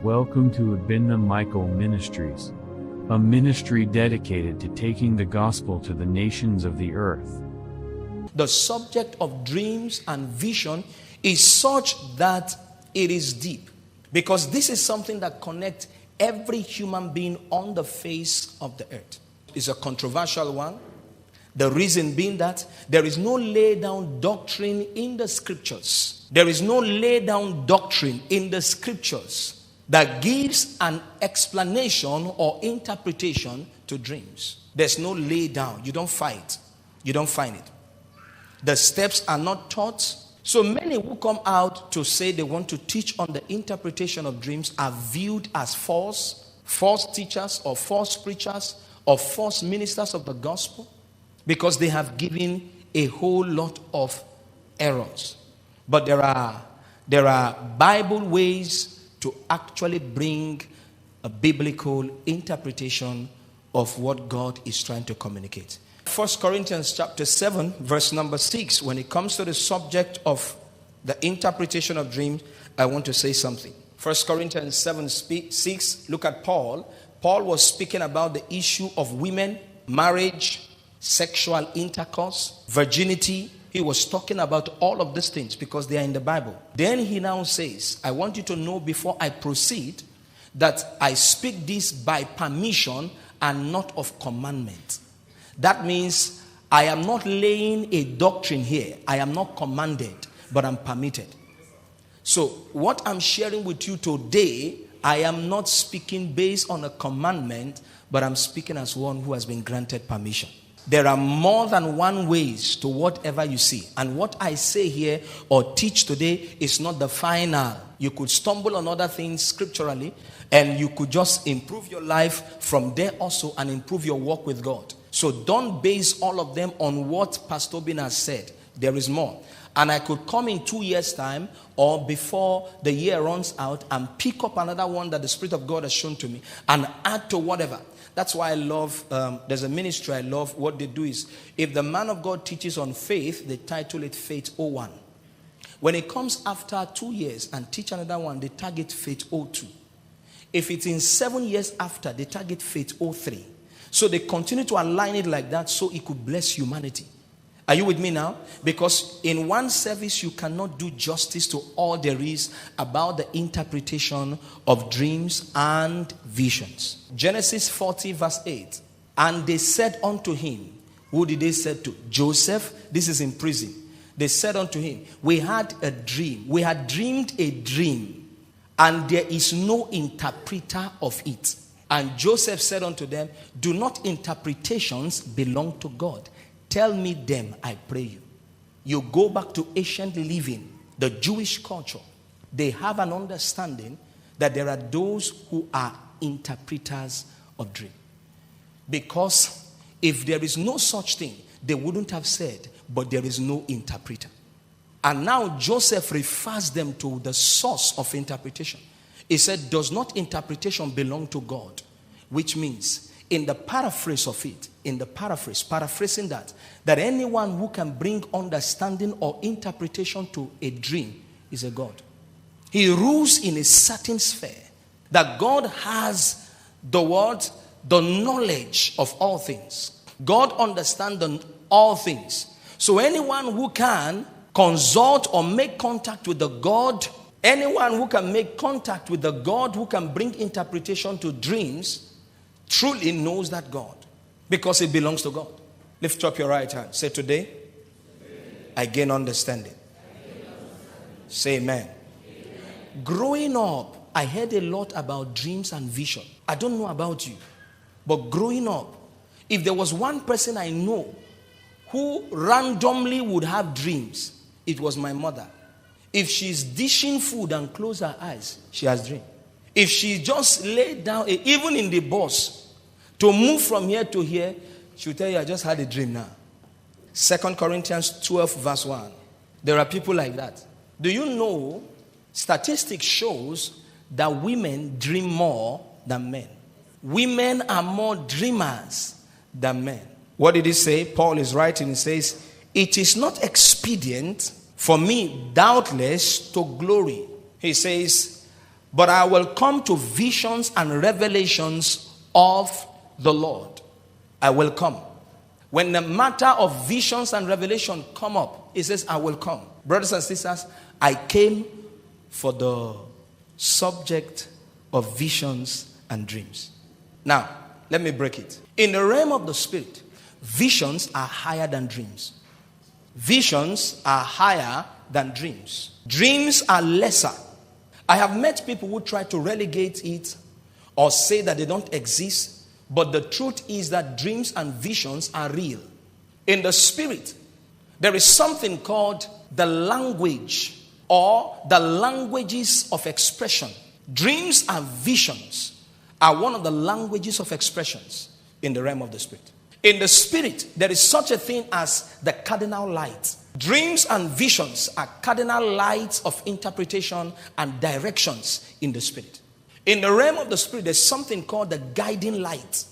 Welcome to Abinna Michael Ministries, a ministry dedicated to taking the gospel to the nations of the earth. The subject of dreams and vision is such that it is deep, because this is something that connects every human being on the face of the earth. It's a controversial one. The reason being that there is no laid down doctrine in the scriptures. There is no laid down doctrine in the scriptures that gives an explanation or interpretation to dreams. There's no lay down. You don't find it. You don't find it. The steps are not taught. So many who come out to say they want to teach on the interpretation of dreams are viewed as false teachers or false preachers or false ministers of the gospel, because they have given a whole lot of errors. But there are Bible ways to actually bring a biblical interpretation of what God is trying to communicate. 1 Corinthians chapter 7, verse number 6, when it comes to the subject of the interpretation of dreams, I want to say something. 1 Corinthians 7, 6, look at Paul. Paul was speaking about the issue of women, marriage, sexual intercourse, virginity. He was talking about all of these things because they are in the Bible. Then he now says, I want you to know before I proceed that I speak this by permission and not of commandment. That means I am not laying a doctrine here. I am not commanded, but I'm permitted. So what I'm sharing with you today, I am not speaking based on a commandment, but I'm speaking as one who has been granted permission. There are more than one ways to whatever you see. And what I say here or teach today is not the final. You could stumble on other things scripturally, and you could just improve your life from there also and improve your walk with God. So don't base all of them on what Pastor Bin has said. There is more. And I could come in 2 years' time or before the year runs out and pick up another one that the Spirit of God has shown to me and add to whatever. That's why I love, there's a ministry I love. What they do is, if the man of God teaches on faith, they title it Faith 01. When it comes after 2 years and teach another one, they target Faith 02. If it's in 7 years after, they target Faith 03. So they continue to align it like that so it could bless humanity. Are you with me now? Because in one service, you cannot do justice to all there is about the interpretation of dreams and visions. Genesis 40 verse 8. And they said unto him, who did they say to? Joseph. This is in prison. They said unto him, we had a dream. We had dreamed a dream, and there is no interpreter of it. And Joseph said unto them, do not interpretations belong to God? Tell me them, I pray you. You go back to ancient living, the Jewish culture. They have an understanding that there are those who are interpreters of dream. Because if there is no such thing, they wouldn't have said, but there is no interpreter. And now Joseph refers them to the source of interpretation. He said, does not interpretation belong to God? Which means, in the paraphrase of it, paraphrasing that anyone who can bring understanding or interpretation to a dream is a God. He rules in a certain sphere. That God has the knowledge of all things. God understands all things. So anyone who can consult or make contact with the God, anyone who can make contact with the God who can bring interpretation to dreams, truly knows that God, because it belongs to God. Lift up your right hand. Say, today, I gain understanding. Say amen. Growing up, I heard a lot about dreams and vision. I don't know about you, but growing up, if there was one person I know who randomly would have dreams, it was my mother. If she's dishing food and close her eyes, she has dream. If she just laid down, even in the bus, to move from here to here, she'll tell you, I just had a dream now. 2 Corinthians 12 verse 1. There are people like that. Do you know, statistics shows that women dream more than men. Women are more dreamers than men. What did he say? Paul is writing, he says, it is not expedient for me, doubtless, to glory. He says, but I will come to visions and revelations of the Lord. I will come. When the matter of visions and revelation come up, it says, I will come. Brothers and sisters, I came for the subject of visions and dreams. Now, let me break it. In the realm of the spirit, visions are higher than dreams. Visions are higher than dreams. Dreams are lesser. I have met people who try to relegate it or say that they don't exist. But the truth is that dreams and visions are real. In the spirit, there is something called the language or the languages of expression. Dreams and visions are one of the languages of expressions in the realm of the spirit. In the spirit, there is such a thing as the cardinal light. Dreams and visions are cardinal lights of interpretation and directions in the spirit. In the realm of the spirit, there's something called the guiding light.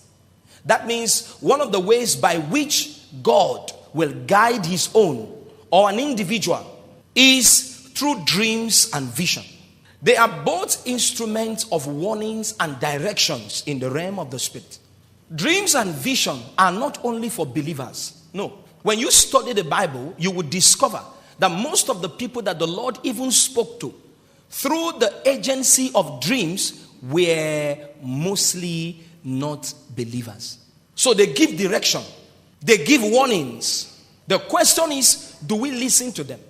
That means one of the ways by which God will guide his own or an individual is through dreams and vision. They are both instruments of warnings and directions in the realm of the spirit. Dreams and vision are not only for believers. No. When you study the Bible, you will discover that most of the people that the Lord even spoke to through the agency of dreams were mostly not believers. So they give direction. They give warnings. The question is, do we listen to them?